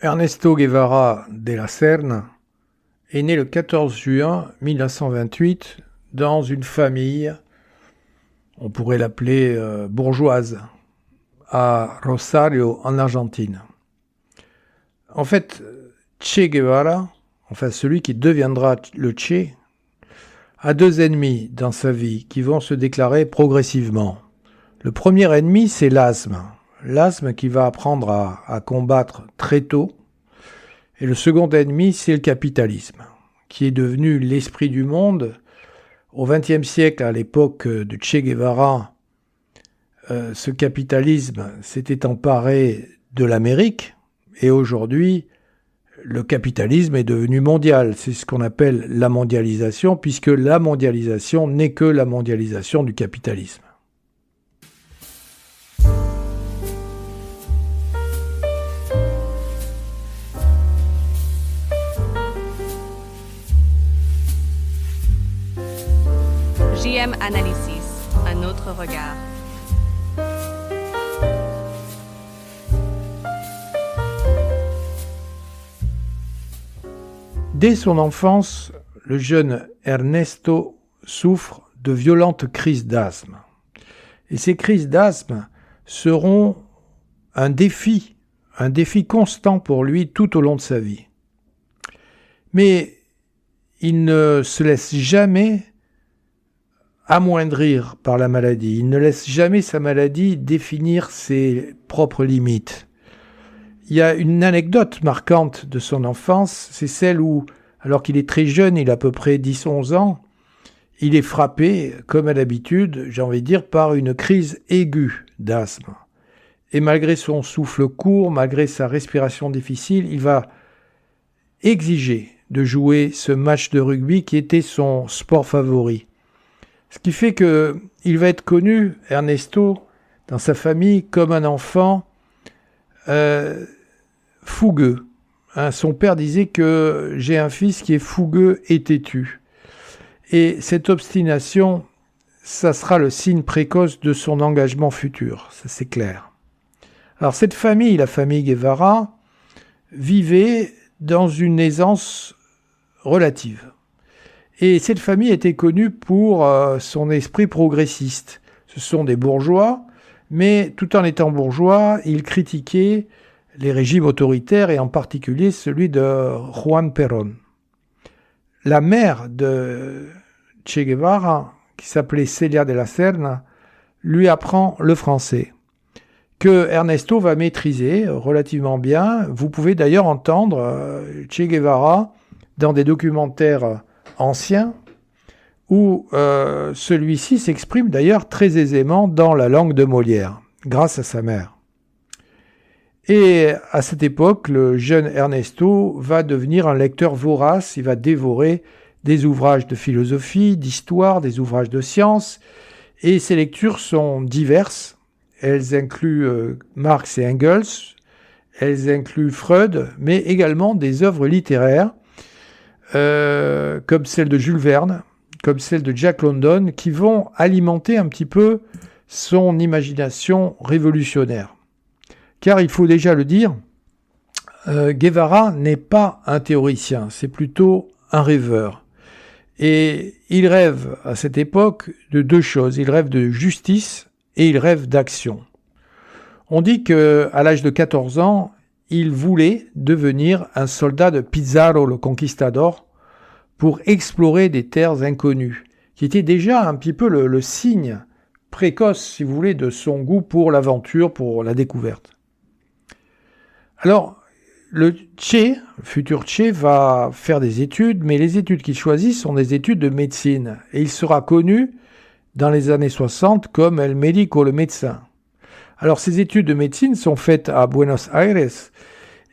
Ernesto Guevara de la Serna est né le 14 juin 1928 dans une famille, on pourrait l'appeler bourgeoise, à Rosario en Argentine. En fait, Che Guevara, enfin celui qui deviendra le Che, a deux ennemis dans sa vie qui vont se déclarer progressivement. Le premier ennemi, c'est l'asthme qu'il va apprendre à combattre très tôt. Et le second ennemi, c'est le capitalisme, qui est devenu l'esprit du monde. Au XXe siècle, à l'époque de Che Guevara, ce capitalisme s'était emparé de l'Amérique, et aujourd'hui, le capitalisme est devenu mondial. C'est ce qu'on appelle la mondialisation, puisque la mondialisation n'est que la mondialisation du capitalisme. JM Analysis, un autre regard. Dès son enfance, le jeune Ernesto souffre de violentes crises d'asthme. Et ces crises d'asthme seront un défi constant pour lui tout au long de sa vie. Mais il ne se laisse jamais amoindrir par la maladie. Il ne laisse jamais sa maladie définir ses propres limites. Il y a une anecdote marquante de son enfance, c'est celle où, alors qu'il est très jeune, il a à peu près 10-11 ans, il est frappé, comme à l'habitude, j'ai envie de dire, par une crise aiguë d'asthme. Et malgré son souffle court, malgré sa respiration difficile, il va exiger de jouer ce match de rugby qui était son sport favori. Ce qui fait qu'il va être connu, Ernesto, dans sa famille, comme un enfant fougueux. Son père disait que j'ai un fils qui est fougueux et têtu. Et cette obstination, ça sera le signe précoce de son engagement futur, ça c'est clair. Alors cette famille, la famille Guevara, vivait dans une aisance relative. Et cette famille était connue pour son esprit progressiste. Ce sont des bourgeois, mais tout en étant bourgeois, ils critiquaient les régimes autoritaires et en particulier celui de Juan Perón. La mère de Che Guevara, qui s'appelait Celia de la Serna, lui apprend le français, que Ernesto va maîtriser relativement bien. Vous pouvez d'ailleurs entendre Che Guevara dans des documentaires ancien, où celui-ci s'exprime d'ailleurs très aisément dans la langue de Molière, grâce à sa mère. Et à cette époque, le jeune Ernesto va devenir un lecteur vorace, il va dévorer des ouvrages de philosophie, d'histoire, des ouvrages de sciences, et ces lectures sont diverses. Elles incluent Marx et Engels, elles incluent Freud, mais également des œuvres littéraires, comme celle de Jules Verne, comme celle de Jack London, qui vont alimenter un petit peu son imagination révolutionnaire. Car il faut déjà le dire, Guevara n'est pas un théoricien, c'est plutôt un rêveur. Et il rêve à cette époque de deux choses, il rêve de justice et il rêve d'action. On dit qu'à l'âge de 14 ans, il voulait devenir un soldat de Pizarro le Conquistador pour explorer des terres inconnues, qui était déjà un petit peu le signe précoce, si vous voulez, de son goût pour l'aventure, pour la découverte. Alors, le futur Che, va faire des études, mais les études qu'il choisit sont des études de médecine, et il sera connu dans les années 60 comme El Médico, le médecin. Alors, ces études de médecine sont faites à Buenos Aires,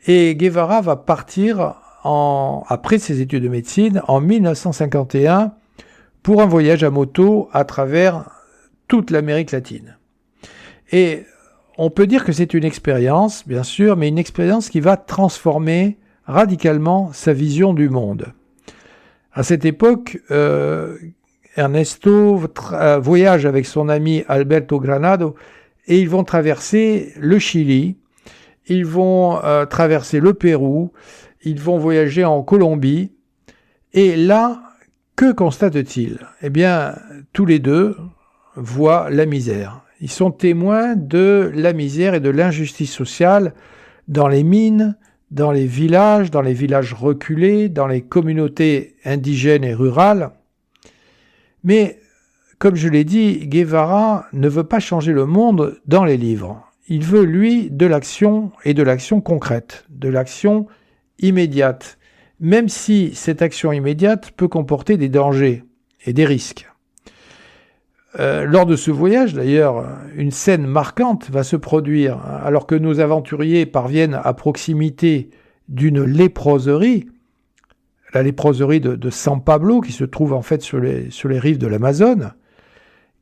et Guevara va partir après ses études de médecine en 1951 pour un voyage à moto à travers toute l'Amérique latine. Et on peut dire que c'est une expérience, bien sûr, mais une expérience qui va transformer radicalement sa vision du monde. À cette époque, Ernesto voyage avec son ami Alberto Granado et ils vont traverser le Chili. ils vont traverser le Pérou, ils vont voyager en Colombie. Et là, que constatent-ils ? Eh bien, tous les deux voient la misère. Ils sont témoins de la misère et de l'injustice sociale dans les mines, dans les villages reculés, dans les communautés indigènes et rurales. Mais, comme je l'ai dit, Guevara ne veut pas changer le monde dans les livres. Il veut, lui, de l'action et de l'action concrète, de l'action immédiate, même si cette action immédiate peut comporter des dangers et des risques. Lors de ce voyage, d'ailleurs, une scène marquante va se produire alors que nos aventuriers parviennent à proximité d'une léproserie, la léproserie de San Pablo, qui se trouve en fait sur les rives de l'Amazone.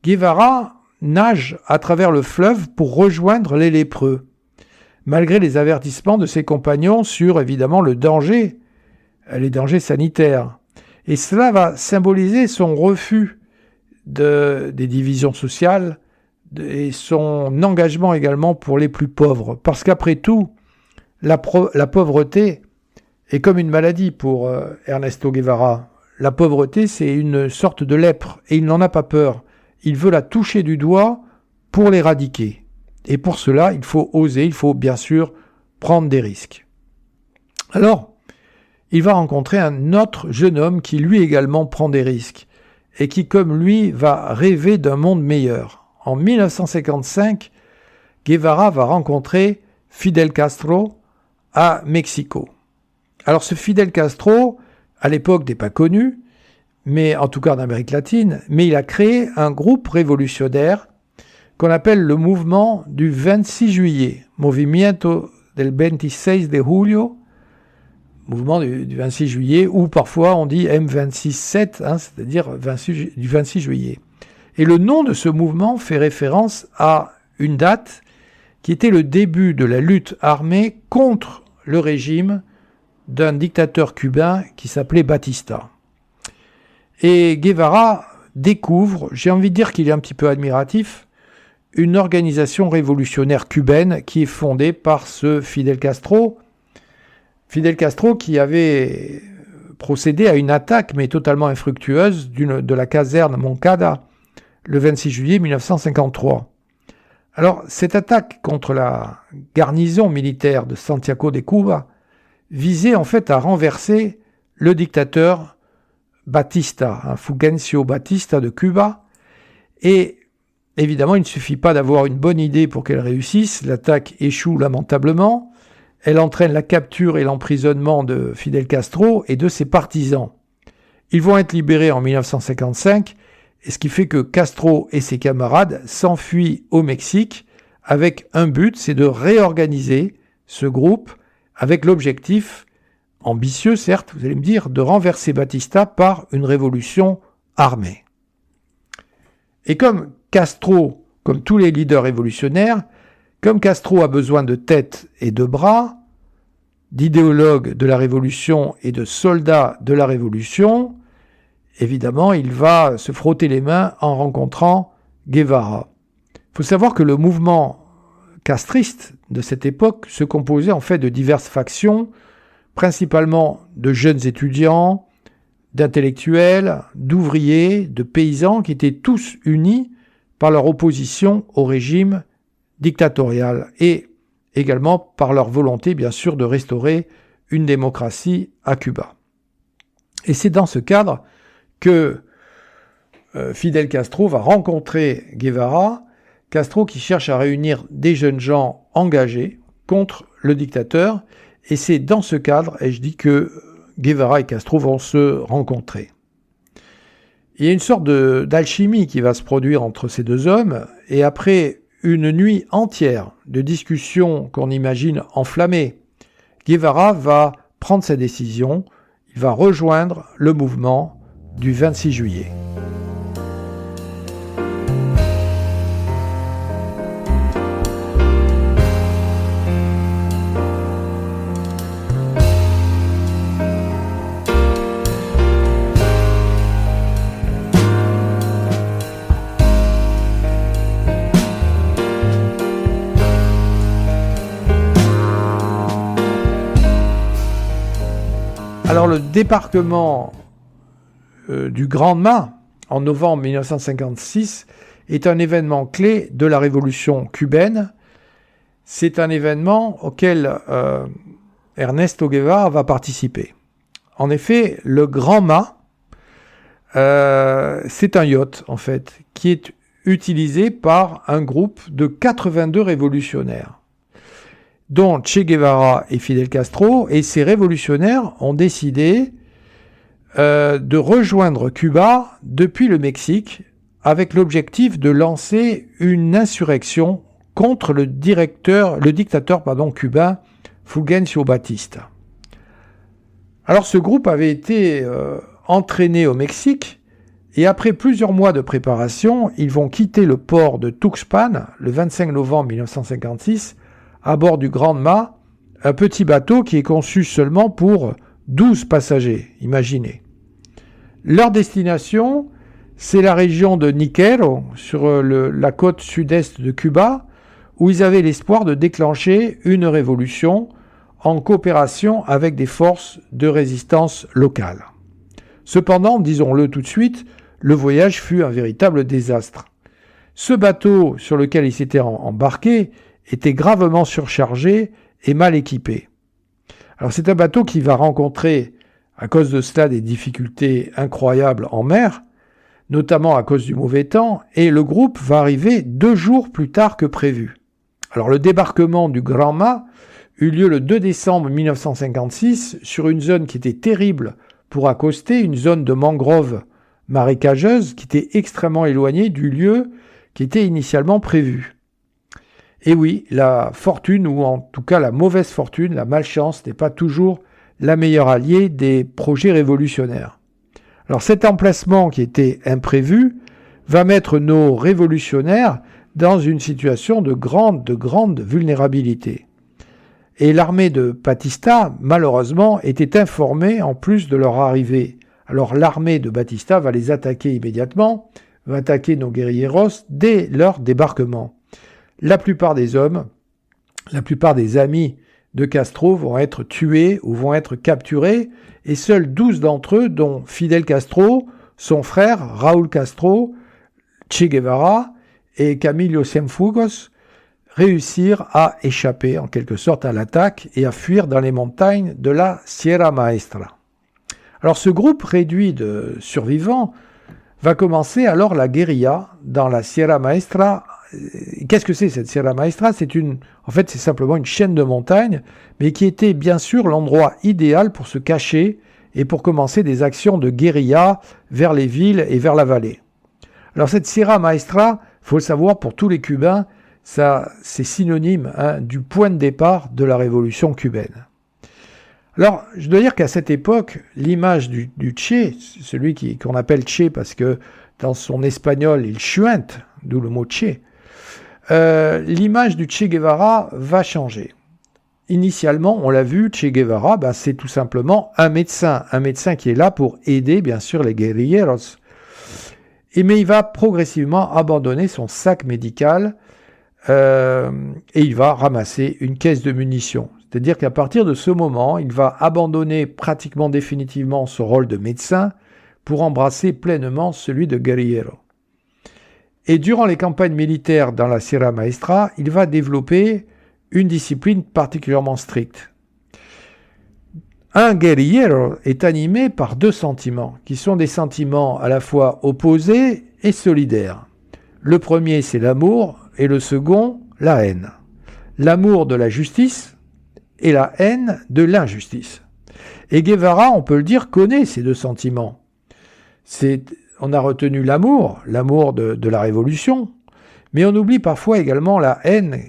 Guevara nage à travers le fleuve pour rejoindre les lépreux, malgré les avertissements de ses compagnons sur, évidemment, les dangers sanitaires. Et cela va symboliser son refus des divisions sociales et son engagement également pour les plus pauvres. Parce qu'après tout, la pauvreté est comme une maladie pour Ernesto Guevara. La pauvreté, c'est une sorte de lèpre et il n'en a pas peur. Il veut la toucher du doigt pour l'éradiquer. Et pour cela, il faut oser, il faut bien sûr prendre des risques. Alors, il va rencontrer un autre jeune homme qui lui également prend des risques et qui, comme lui, va rêver d'un monde meilleur. En 1955, Guevara va rencontrer Fidel Castro à Mexico. Alors ce Fidel Castro, à l'époque n'est pas connu, mais en tout cas en Amérique latine, mais il a créé un groupe révolutionnaire qu'on appelle le mouvement du 26 juillet, Movimiento del 26 de Julio, mouvement du 26 juillet, ou parfois on dit M26-7, c'est-à-dire du 26 juillet. Et le nom de ce mouvement fait référence à une date qui était le début de la lutte armée contre le régime d'un dictateur cubain qui s'appelait Batista. Et Guevara découvre, j'ai envie de dire qu'il est un petit peu admiratif, une organisation révolutionnaire cubaine qui est fondée par ce Fidel Castro. Fidel Castro qui avait procédé à une attaque, mais totalement infructueuse, de la caserne Moncada, le 26 juillet 1953. Alors, cette attaque contre la garnison militaire de Santiago de Cuba visait en fait à renverser le dictateur Batista, Fulgencio Batista de Cuba, et évidemment, il ne suffit pas d'avoir une bonne idée pour qu'elle réussisse, l'attaque échoue lamentablement. Elle entraîne la capture et l'emprisonnement de Fidel Castro et de ses partisans. Ils vont être libérés en 1955, et ce qui fait que Castro et ses camarades s'enfuient au Mexique avec un but, c'est de réorganiser ce groupe avec l'objectif, ambitieux certes, vous allez me dire, de renverser Batista par une révolution armée. Et comme Castro, comme tous les leaders révolutionnaires, comme Castro a besoin de têtes et de bras, d'idéologues de la révolution et de soldats de la révolution, évidemment, il va se frotter les mains en rencontrant Guevara. Il faut savoir que le mouvement castriste de cette époque se composait en fait de diverses factions, principalement de jeunes étudiants, d'intellectuels, d'ouvriers, de paysans qui étaient tous unis par leur opposition au régime dictatorial et également par leur volonté, bien sûr, de restaurer une démocratie à Cuba. Et c'est dans ce cadre que Fidel Castro va rencontrer Guevara, Castro qui cherche à réunir des jeunes gens engagés contre le dictateur, et c'est dans ce cadre, et je dis que Guevara et Castro vont se rencontrer. Il y a une sorte d'alchimie qui va se produire entre ces deux hommes, et après une nuit entière de discussions qu'on imagine enflammées, Guevara va prendre sa décision, il va rejoindre le mouvement du 26 juillet. Alors le débarquement du Granma en novembre 1956 est un événement clé de la révolution cubaine. C'est un événement auquel Ernesto Guevara va participer. En effet, le Granma, c'est un yacht, en fait, qui est utilisé par un groupe de 82 révolutionnaires, dont Che Guevara et Fidel Castro, et ces révolutionnaires ont décidé de rejoindre Cuba depuis le Mexique avec l'objectif de lancer une insurrection contre le dictateur cubain Fulgencio Batista. Alors ce groupe avait été entraîné au Mexique et après plusieurs mois de préparation, ils vont quitter le port de Tuxpan le 25 novembre 1956 à bord du Granma, un petit bateau qui est conçu seulement pour 12 passagers, imaginez. Leur destination, c'est la région de Niquero, sur la côte sud-est de Cuba, où ils avaient l'espoir de déclencher une révolution en coopération avec des forces de résistance locales. Cependant, disons-le tout de suite, le voyage fut un véritable désastre. Ce bateau sur lequel ils s'étaient embarqués était gravement surchargé et mal équipé. Alors c'est un bateau qui va rencontrer, à cause de cela, des difficultés incroyables en mer, notamment à cause du mauvais temps, et le groupe va arriver 2 jours plus tard que prévu. Alors le débarquement du Granma eut lieu le 2 décembre 1956 sur une zone qui était terrible pour accoster, une zone de mangroves marécageuses qui était extrêmement éloignée du lieu qui était initialement prévu. Et oui, la fortune, ou en tout cas la mauvaise fortune, la malchance, n'est pas toujours la meilleure alliée des projets révolutionnaires. Alors cet emplacement qui était imprévu va mettre nos révolutionnaires dans une situation de grande vulnérabilité. Et l'armée de Batista, malheureusement, était informée en plus de leur arrivée. Alors l'armée de Batista va les attaquer immédiatement, va attaquer nos guérilleros dès leur débarquement. La plupart des hommes, la plupart des amis de Castro vont être tués ou vont être capturés, et seuls 12 d'entre eux, dont Fidel Castro, son frère Raúl Castro, Che Guevara et Camilo Cienfuegos, réussirent à échapper en quelque sorte à l'attaque et à fuir dans les montagnes de la Sierra Maestra. Alors ce groupe réduit de survivants va commencer alors la guérilla dans la Sierra Maestra. Qu'est-ce que c'est cette Sierra Maestra ? C'est simplement une chaîne de montagnes, mais qui était bien sûr l'endroit idéal pour se cacher et pour commencer des actions de guérilla vers les villes et vers la vallée. Alors cette Sierra Maestra, il faut le savoir pour tous les Cubains, ça, c'est synonyme du point de départ de la révolution cubaine. Alors, je dois dire qu'à cette époque, l'image du Che, celui qu'on appelle Che parce que dans son espagnol, il chuinte, d'où le mot Che, l'image du Che Guevara va changer. Initialement, on l'a vu, Che Guevara, c'est tout simplement un médecin qui est là pour aider, bien sûr, les guerrilleros. Mais il va progressivement abandonner son sac médical et il va ramasser une caisse de munitions. C'est-à-dire qu'à partir de ce moment, il va abandonner pratiquement définitivement son rôle de médecin pour embrasser pleinement celui de guerrillero. Et durant les campagnes militaires dans la Sierra Maestra, il va développer une discipline particulièrement stricte. Un guerrillero est animé par 2 sentiments, qui sont des sentiments à la fois opposés et solidaires. Le premier, c'est l'amour, et le second, la haine. L'amour de la justice et la haine de l'injustice. Et Guevara, on peut le dire, connaît ces 2 sentiments. On a retenu l'amour de la révolution, mais on oublie parfois également la haine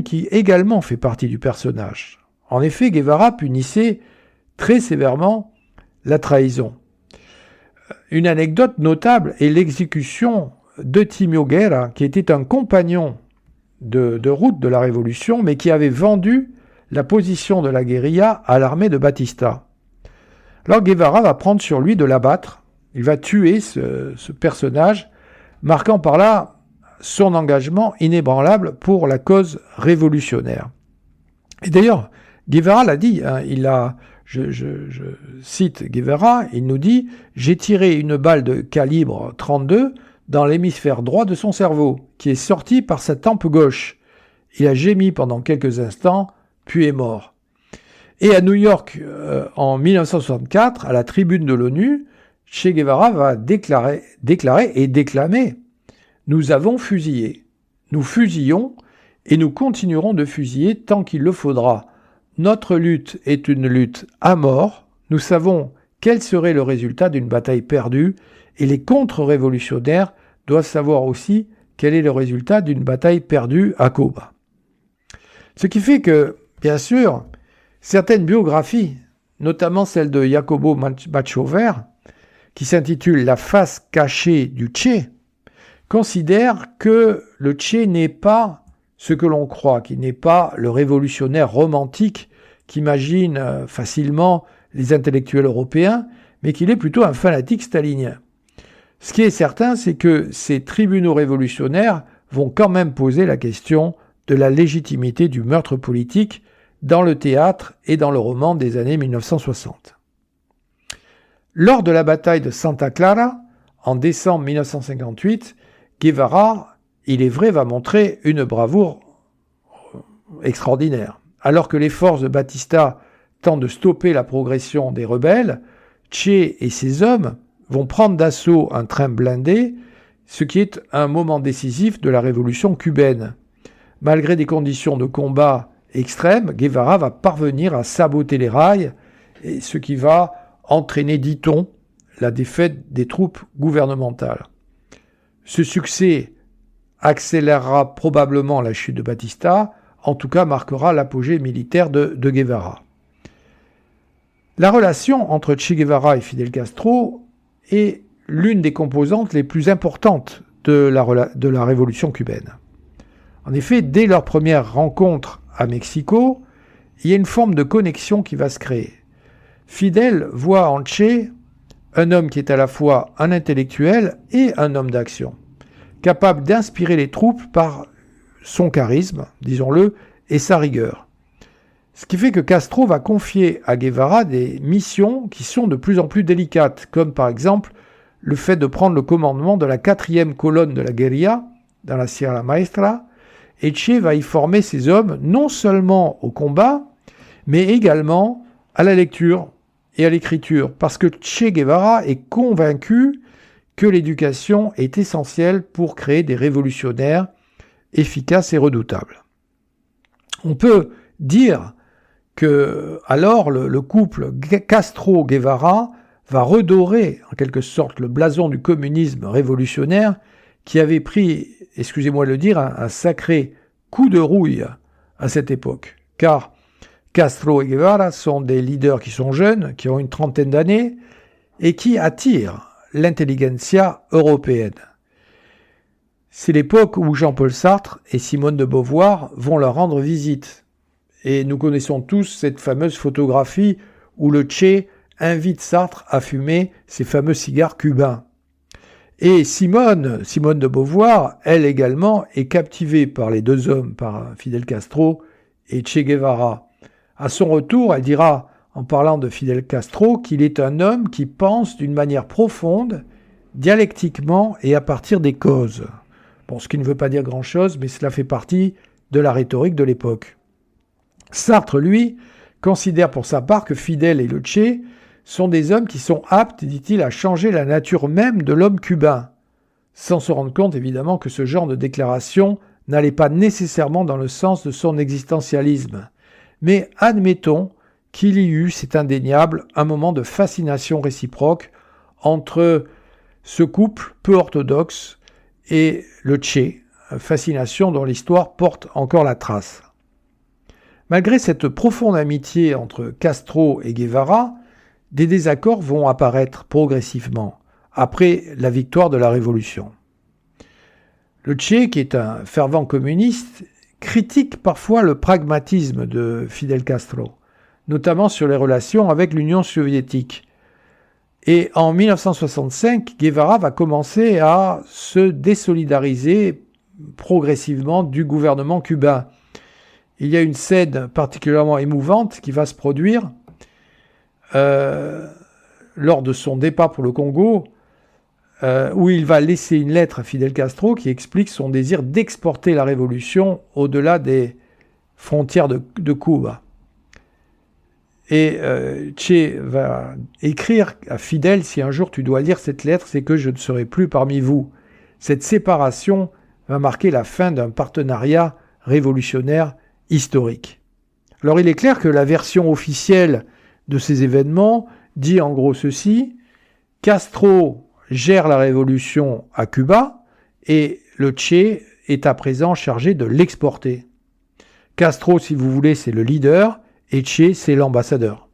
qui également fait partie du personnage. En effet, Guevara punissait très sévèrement la trahison. Une anecdote notable est l'exécution de Timio Guerra, qui était un compagnon de route de la Révolution, mais qui avait vendu la position de la guérilla à l'armée de Batista. Alors Guevara va prendre sur lui de l'abattre, il va tuer ce personnage, marquant par là son engagement inébranlable pour la cause révolutionnaire. Et d'ailleurs, Guevara l'a dit, hein, je cite Guevara, il nous dit « J'ai tiré une balle de calibre 32 dans l'hémisphère droit de son cerveau, qui est sorti par sa tempe gauche. Il a gémi pendant quelques instants, puis est mort. » Et à New York, en 1964, à la tribune de l'ONU, Che Guevara va déclarer et déclamer « Nous avons fusillé. Nous fusillons et nous continuerons de fusiller tant qu'il le faudra. Notre lutte est une lutte à mort. Nous savons quel serait le résultat d'une bataille perdue et les contre-révolutionnaires doivent savoir aussi quel est le résultat d'une bataille perdue à Cuba. » Ce qui fait que, bien sûr, certaines biographies, notamment celle de Jacobo Machover, qui s'intitule « La face cachée du Che », considère que le Che n'est pas ce que l'on croit, qu'il n'est pas le révolutionnaire romantique qu'imagine facilement les intellectuels européens, mais qu'il est plutôt un fanatique stalinien. Ce qui est certain, c'est que ces tribunaux révolutionnaires vont quand même poser la question de la légitimité du meurtre politique dans le théâtre et dans le roman des années 1960. Lors de la bataille de Santa Clara, en décembre 1958, Guevara, il est vrai, va montrer une bravoure extraordinaire. Alors que les forces de Batista tentent de stopper la progression des rebelles, Che et ses hommes vont prendre d'assaut un train blindé, ce qui est un moment décisif de la révolution cubaine. Malgré des conditions de combat extrêmes, Guevara va parvenir à saboter les rails, et ce qui va entraîner, dit-on, la défaite des troupes gouvernementales. Ce succès accélérera probablement la chute de Batista, en tout cas marquera l'apogée militaire de Guevara. La relation entre Che Guevara et Fidel Castro est l'une des composantes les plus importantes de la révolution cubaine. En effet, dès leur première rencontre à Mexico, il y a une forme de connexion qui va se créer. Fidel voit en Che un homme qui est à la fois un intellectuel et un homme d'action, capable d'inspirer les troupes par son charisme, disons-le, et sa rigueur. Ce qui fait que Castro va confier à Guevara des missions qui sont de plus en plus délicates, comme par exemple le fait de prendre le commandement de la 4e colonne de la guérilla dans la Sierra Maestra, et Che va y former ses hommes non seulement au combat, mais également à la lecture et à l'écriture, parce que Che Guevara est convaincu que l'éducation est essentielle pour créer des révolutionnaires efficaces et redoutables. On peut dire que alors le couple Castro-Guevara va redorer en quelque sorte le blason du communisme révolutionnaire qui avait pris, excusez-moi de le dire, un sacré coup de rouille à cette époque. Car Castro et Guevara sont des leaders qui sont jeunes, qui ont une trentaine d'années et qui attirent l'intelligentsia européenne. C'est l'époque où Jean-Paul Sartre et Simone de Beauvoir vont leur rendre visite. Et nous connaissons tous cette fameuse photographie où le Che invite Sartre à fumer ses fameux cigares cubains. Et Simone de Beauvoir, elle également, est captivée par les deux hommes, par Fidel Castro et Che Guevara. À son retour, elle dira, en parlant de Fidel Castro, qu'il est un homme qui pense d'une manière profonde, dialectiquement et à partir des causes. Bon, ce qui ne veut pas dire grand-chose, mais cela fait partie de la rhétorique de l'époque. Sartre, lui, considère pour sa part que Fidel et le Che sont des hommes qui sont aptes, dit-il, à changer la nature même de l'homme cubain, sans se rendre compte évidemment que ce genre de déclaration n'allait pas nécessairement dans le sens de son existentialisme. Mais admettons qu'il y eut, c'est indéniable, un moment de fascination réciproque entre ce couple peu orthodoxe et le Che, fascination dont l'histoire porte encore la trace. Malgré cette profonde amitié entre Castro et Guevara, des désaccords vont apparaître progressivement, après la victoire de la Révolution. Le Che, qui est un fervent communiste, critique parfois le pragmatisme de Fidel Castro, notamment sur les relations avec l'Union soviétique. Et en 1965, Guevara va commencer à se désolidariser progressivement du gouvernement cubain. il y a une scène particulièrement émouvante qui va se produire lors de son départ pour le Congo, où il va laisser une lettre à Fidel Castro qui explique son désir d'exporter la révolution au-delà des frontières de Cuba. Et Che va écrire à Fidel: si un jour tu dois lire cette lettre, c'est que je ne serai plus parmi vous. Cette séparation va marquer la fin d'un partenariat révolutionnaire historique. Alors il est clair que la version officielle de ces événements dit en gros ceci: Castro gère la révolution à Cuba et le Che est à présent chargé de l'exporter. Castro, si vous voulez, c'est le leader et Che, c'est l'ambassadeur.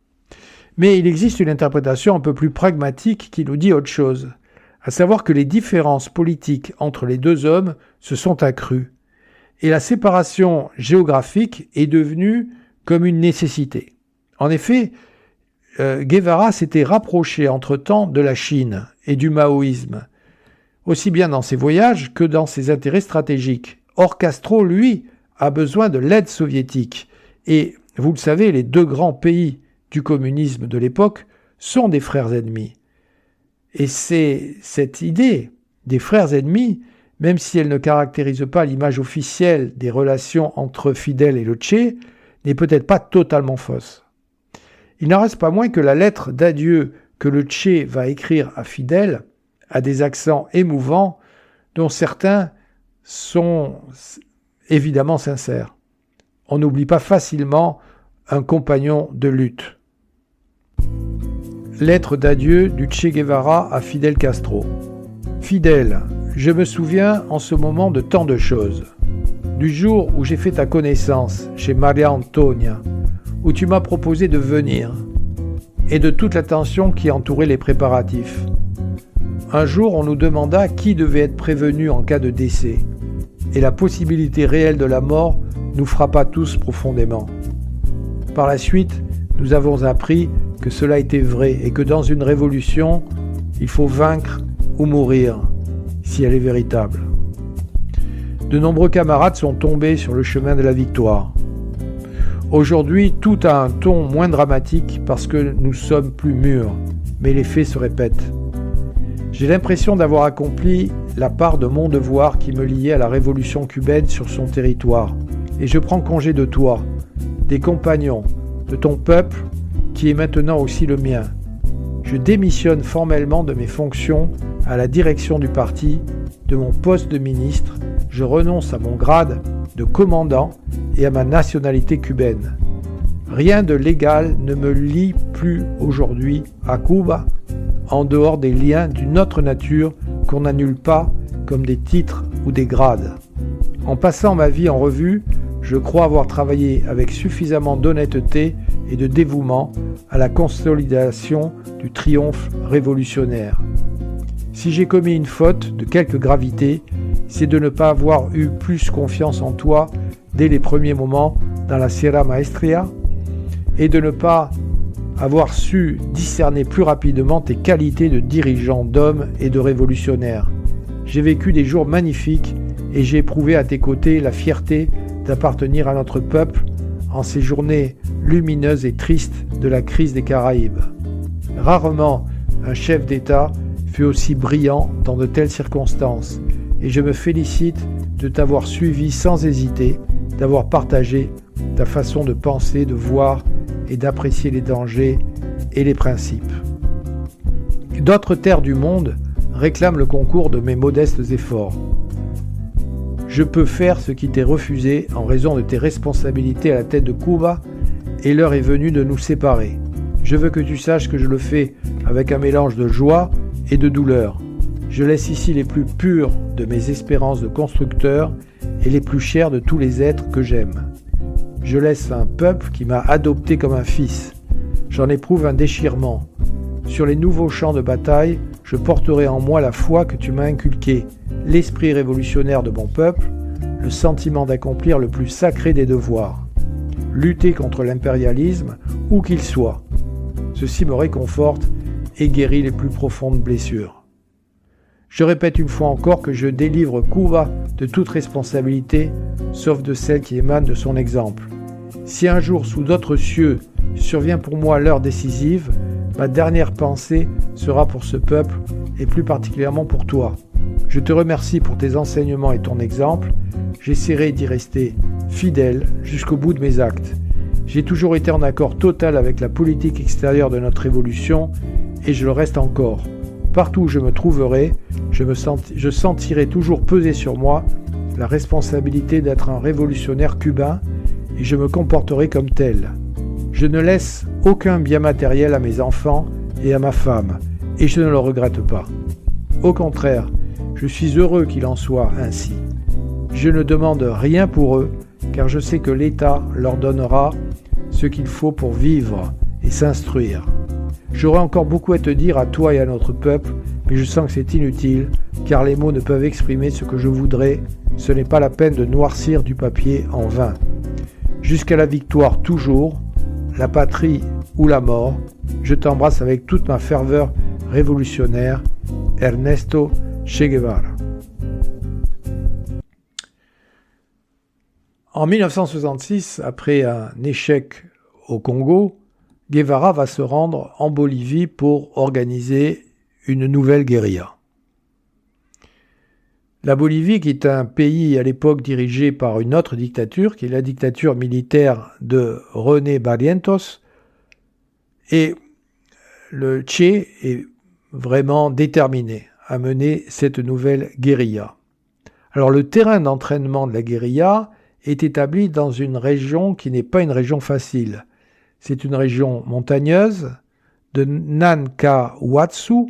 Mais il existe une interprétation un peu plus pragmatique qui nous dit autre chose, à savoir que les différences politiques entre les deux hommes se sont accrues et la séparation géographique est devenue comme une nécessité. En effet, Guevara s'était rapproché entre-temps de la Chine et du maoïsme, aussi bien dans ses voyages que dans ses intérêts stratégiques. Or, Castro, lui, a besoin de l'aide soviétique. Et, vous le savez, les deux grands pays du communisme de l'époque sont des frères ennemis. Et c'est cette idée des frères ennemis, même si elle ne caractérise pas l'image officielle des relations entre Fidel et le Che, n'est peut-être pas totalement fausse. Il n'en reste pas moins que la lettre d'adieu que le Che va écrire à Fidel a des accents émouvants dont certains sont évidemment sincères. On n'oublie pas facilement un compagnon de lutte. Lettre d'adieu du Che Guevara à Fidel Castro. Fidel, je me souviens en ce moment de tant de choses. Du jour où j'ai fait ta connaissance chez Maria Antonia, où tu m'as proposé de venir, et de toute l'attention qui entourait les préparatifs. Un jour, on nous demanda qui devait être prévenu en cas de décès, et la possibilité réelle de la mort nous frappa tous profondément. Par la suite, nous avons appris que cela était vrai et que dans une révolution, il faut vaincre ou mourir, si elle est véritable. De nombreux camarades sont tombés sur le chemin de la victoire. Aujourd'hui, tout a un ton moins dramatique parce que nous sommes plus mûrs, mais les faits se répètent. J'ai l'impression d'avoir accompli la part de mon devoir qui me liait à la révolution cubaine sur son territoire, et je prends congé de toi, des compagnons, de ton peuple, qui est maintenant aussi le mien. Je démissionne formellement de mes fonctions à la direction du parti, de mon poste de ministre, je renonce à mon grade de commandant et à ma nationalité cubaine. Rien de légal ne me lie plus aujourd'hui à Cuba, en dehors des liens d'une autre nature qu'on n'annule pas comme des titres ou des grades. En passant ma vie en revue, je crois avoir travaillé avec suffisamment d'honnêteté et de dévouement à la consolidation du triomphe révolutionnaire. Si j'ai commis une faute de quelque gravité, c'est de ne pas avoir eu plus confiance en toi dès les premiers moments dans la Sierra Maestra et de ne pas avoir su discerner plus rapidement tes qualités de dirigeant, d'homme et de révolutionnaire. J'ai vécu des jours magnifiques et j'ai éprouvé à tes côtés la fierté d'appartenir à notre peuple en ces journées lumineuses et tristes de la crise des Caraïbes. Rarement un chef d'État fut aussi brillant dans de telles circonstances, et je me félicite de t'avoir suivi sans hésiter, d'avoir partagé ta façon de penser, de voir et d'apprécier les dangers et les principes. D'autres terres du monde réclament le concours de mes modestes efforts. Je peux faire ce qui t'est refusé en raison de tes responsabilités à la tête de Cuba, et l'heure est venue de nous séparer. Je veux que tu saches que je le fais avec un mélange de joie et de douleur. Je laisse ici les plus pures de mes espérances de constructeur et les plus chers de tous les êtres que j'aime. Je laisse un peuple qui m'a adopté comme un fils. J'en éprouve un déchirement. Sur les nouveaux champs de bataille, je porterai en moi la foi que tu m'as inculquée, l'esprit révolutionnaire de mon peuple, le sentiment d'accomplir le plus sacré des devoirs. Lutter contre l'impérialisme, où qu'il soit. Ceci me réconforte et guérit les plus profondes blessures. Je répète une fois encore que je délivre Cuba de toute responsabilité, sauf de celle qui émane de son exemple. Si un jour, sous d'autres cieux, survient pour moi l'heure décisive, ma dernière pensée sera pour ce peuple et plus particulièrement pour toi. Je te remercie pour tes enseignements et ton exemple. J'essaierai d'y rester fidèle jusqu'au bout de mes actes. J'ai toujours été en accord total avec la politique extérieure de notre révolution et je le reste encore. Partout où je me trouverai, je sentirai toujours peser sur moi la responsabilité d'être un révolutionnaire cubain et je me comporterai comme tel. Je ne laisse aucun bien matériel à mes enfants et à ma femme et je ne le regrette pas. Au contraire, je suis heureux qu'il en soit ainsi. Je ne demande rien pour eux car je sais que l'État leur donnera ce qu'il faut pour vivre et s'instruire. J'aurais encore beaucoup à te dire à toi et à notre peuple, mais je sens que c'est inutile, car les mots ne peuvent exprimer ce que je voudrais. Ce n'est pas la peine de noircir du papier en vain. Jusqu'à la victoire toujours, la patrie ou la mort, je t'embrasse avec toute ma ferveur révolutionnaire. Ernesto Che Guevara. En 1966, après un échec au Congo, Guevara va se rendre en Bolivie pour organiser une nouvelle guérilla. La Bolivie, qui est un pays à l'époque dirigé par une autre dictature, qui est la dictature militaire de René Barrientos, et le Che est vraiment déterminé à mener cette nouvelle guérilla. Alors le terrain d'entraînement de la guérilla est établi dans une région qui n'est pas une région facile. C'est une région montagneuse de Nankahuatsu,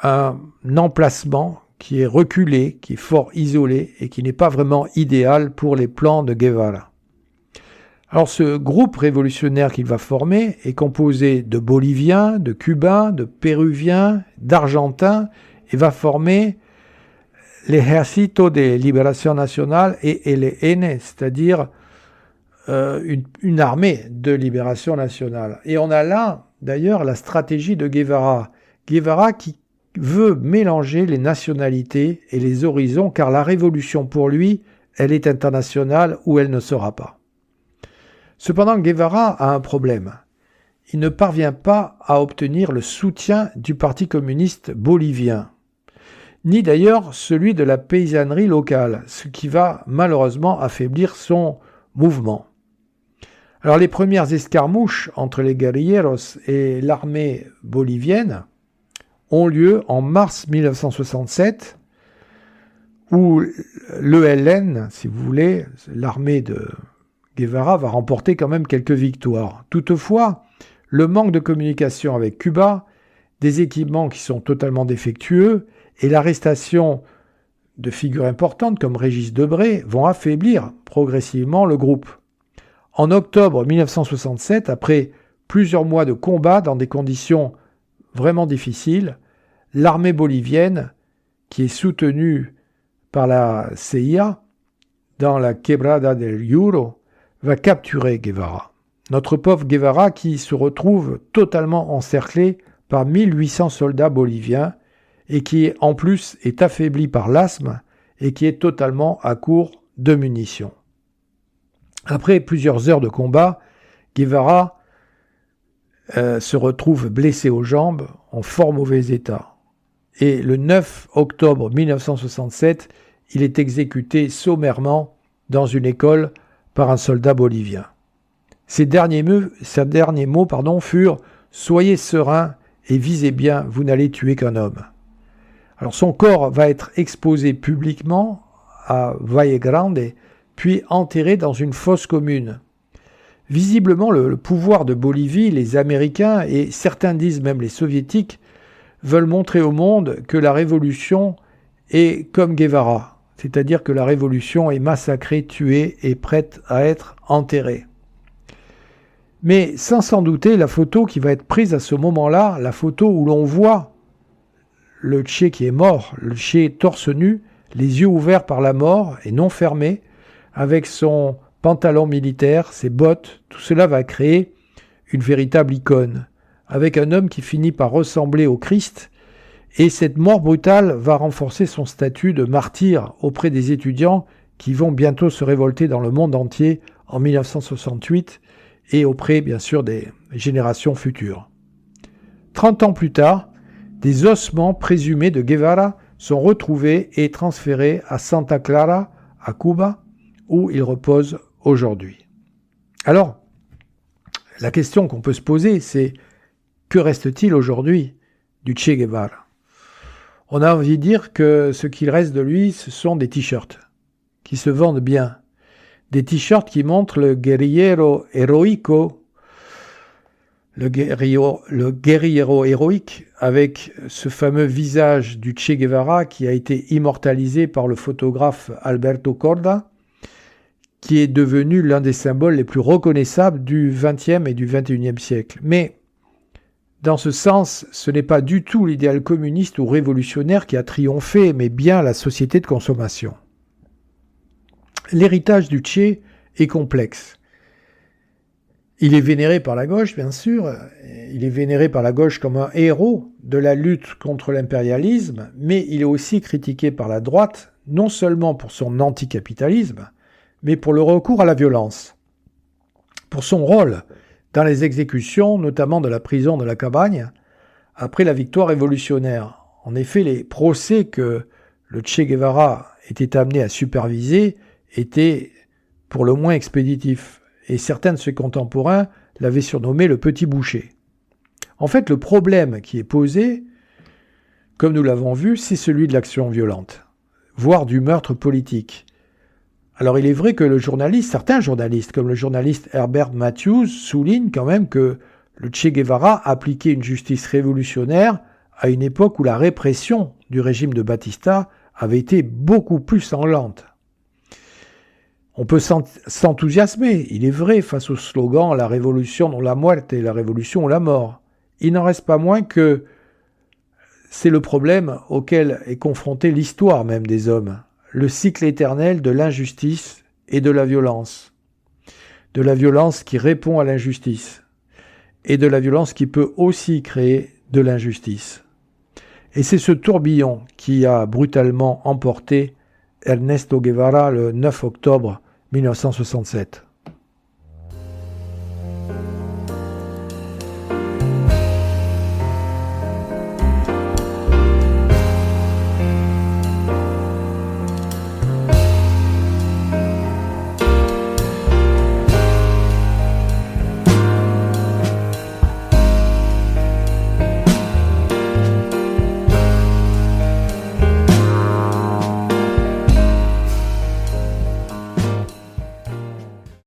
un emplacement qui est reculé, qui est fort isolé et qui n'est pas vraiment idéal pour les plans de Guevara. Alors ce groupe révolutionnaire qu'il va former est composé de Boliviens, de Cubains, de Péruviens, d'Argentins et va former l'Ejército de Liberación Nacional et ELN, c'est-à-dire une armée de libération nationale. Et on a là, d'ailleurs, la stratégie de Guevara. Guevara qui veut mélanger les nationalités et les horizons, car la révolution, pour lui, elle est internationale ou elle ne sera pas. Cependant, Guevara a un problème. Il ne parvient pas à obtenir le soutien du Parti communiste bolivien, ni d'ailleurs celui de la paysannerie locale, ce qui va malheureusement affaiblir son mouvement. Alors les premières escarmouches entre les guerrilleros et l'armée bolivienne ont lieu en mars 1967, où l'ELN, si vous voulez, l'armée de Guevara, va remporter quand même quelques victoires. Toutefois, le manque de communication avec Cuba, des équipements qui sont totalement défectueux et l'arrestation de figures importantes comme Régis Debray vont affaiblir progressivement le groupe. En octobre 1967, après plusieurs mois de combats dans des conditions vraiment difficiles, l'armée bolivienne, qui est soutenue par la CIA dans la Quebrada del Yuro, va capturer Guevara. Notre pauvre Guevara qui se retrouve totalement encerclé par 1800 soldats boliviens et qui en plus est affaibli par l'asthme et qui est totalement à court de munitions. Après plusieurs heures de combat, Guevara se retrouve blessé aux jambes, en fort mauvais état. Et le 9 octobre 1967, il est exécuté sommairement dans une école par un soldat bolivien. Ses derniers mots furent « Soyez serein et visez bien, vous n'allez tuer qu'un homme ». Alors son corps va être exposé publiquement à Valle Grande, puis enterré dans une fosse commune. Visiblement, le pouvoir de Bolivie, les Américains et certains disent même les Soviétiques, veulent montrer au monde que la révolution est comme Guevara, c'est-à-dire que la révolution est massacrée, tuée et prête à être enterrée. Mais sans s'en douter, la photo qui va être prise à ce moment-là, la photo où l'on voit le Che qui est mort, le Che torse nu, les yeux ouverts par la mort et non fermés, avec son pantalon militaire, ses bottes, tout cela va créer une véritable icône, avec un homme qui finit par ressembler au Christ Et cette mort brutale va renforcer son statut de martyr auprès des étudiants qui vont bientôt se révolter dans le monde entier en 1968 et auprès, bien sûr, des générations futures. 30 ans plus tard, des ossements présumés de Guevara sont retrouvés et transférés à Santa Clara, à Cuba, où il repose aujourd'hui. Alors, la question qu'on peut se poser, c'est que reste-t-il aujourd'hui du Che Guevara ? On a envie de dire que ce qu'il reste de lui, ce sont des t-shirts qui se vendent bien. Des t-shirts qui montrent le guerriero heroico, le guerriero héroïque, avec ce fameux visage du Che Guevara qui a été immortalisé par le photographe Alberto Corda, qui est devenu l'un des symboles les plus reconnaissables du XXe et du XXIe siècle. Mais dans ce sens, ce n'est pas du tout l'idéal communiste ou révolutionnaire qui a triomphé, mais bien la société de consommation. L'héritage du Che est complexe. Il est vénéré par la gauche, bien sûr. Il est vénéré par la gauche comme un héros de la lutte contre l'impérialisme, mais il est aussi critiqué par la droite, non seulement pour son anticapitalisme, mais pour le recours à la violence. Pour son rôle dans les exécutions, notamment de la prison de la Cabagne, après la victoire révolutionnaire. En effet, les procès que le Che Guevara était amené à superviser étaient pour le moins expéditifs, et certains de ses contemporains l'avaient surnommé le Petit Boucher. En fait, le problème qui est posé, comme nous l'avons vu, c'est celui de l'action violente, voire du meurtre politique. Alors il est vrai que certains journalistes, comme le journaliste Herbert Matthews, soulignent quand même que le Che Guevara appliquait une justice révolutionnaire à une époque où la répression du régime de Batista avait été beaucoup plus sanglante. On peut s'enthousiasmer, il est vrai, face au slogan « La révolution ou la muerte » et « La révolution ou la mort ». Il n'en reste pas moins que c'est le problème auquel est confrontée l'histoire même des hommes. Le cycle éternel de l'injustice et de la violence. De la violence qui répond à l'injustice. Et de la violence qui peut aussi créer de l'injustice. Et c'est ce tourbillon qui a brutalement emporté Ernesto Guevara le 9 octobre 1967.